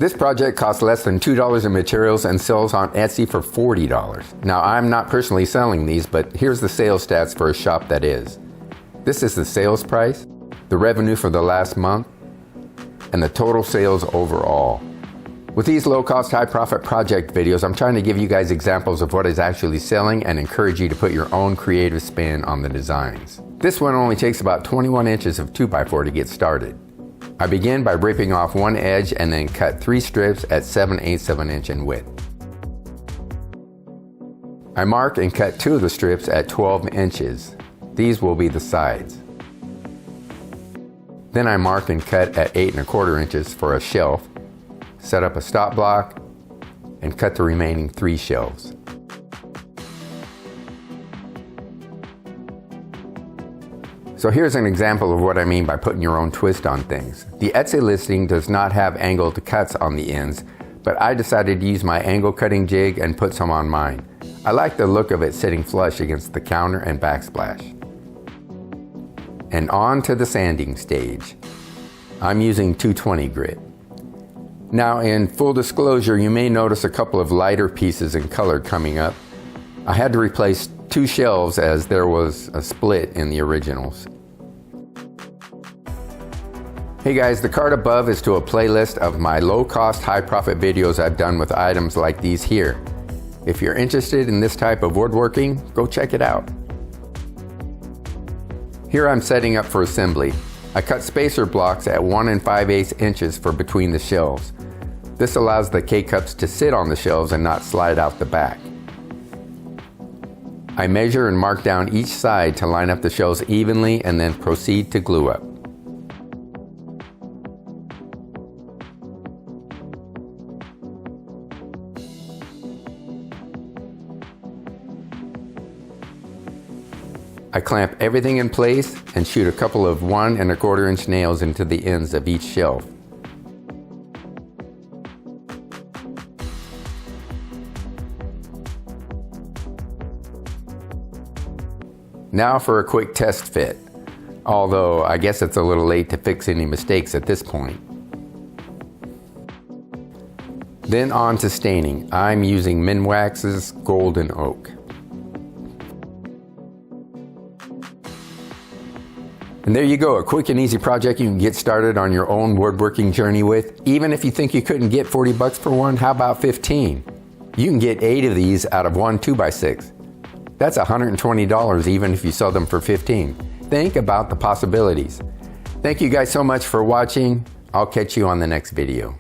This project costs less than $2 in materials and sells on Etsy for $40. Now, I'm not personally selling these, but here's the sales stats for a shop that is. This is the sales price, the revenue for the last month, and the total sales overall. With these low-cost, high-profit project videos, I'm trying to give you guys examples of what is actually selling and encourage you to put your own creative spin on the designs. This one only takes about 21 inches of 2x4 to get started. I begin by ripping off one edge and then cut 3 strips at 7/8 of an inch in width. I mark and cut 2 of the strips at 12 inches. These will be the sides. Then I mark and cut at 8¼ inches for a shelf, set up a stop block, and cut the remaining 3 shelves. So here's an example of what I mean by putting your own twist on things. The Etsy listing does not have angled cuts on the ends, but I decided to use my angle cutting jig and put some on mine. I like the look of it sitting flush against the counter and backsplash. And on to the sanding stage. I'm using 220 grit. Now, in full disclosure, you may notice a couple of lighter pieces in color coming up. I had to replace 2 shelves as there was a split in the originals. Hey guys, the card above is to a playlist of my low-cost, high-profit videos I've done with items like these here. If you're interested in this type of woodworking, go check it out. Here I'm setting up for assembly. I cut spacer blocks at 1 5/8 inches for between the shelves. This allows the K-cups to sit on the shelves and not slide out the back. I measure and mark down each side to line up the shelves evenly and then proceed to glue up. I clamp everything in place and shoot a couple of 1 1/4 inch nails into the ends of each shelf. Now for a quick test fit, although I guess it's a little late to fix any mistakes at this point. Then on to staining. I'm using Minwax's Golden Oak. And there you go, a quick and easy project you can get started on your own woodworking journey with. Even if you think you couldn't get 40 bucks for one, how about 15? You can get 8 of these out of one 2x6. That's $120 even if you sell them for 15. Think about the possibilities. Thank you guys so much for watching. I'll catch you on the next video.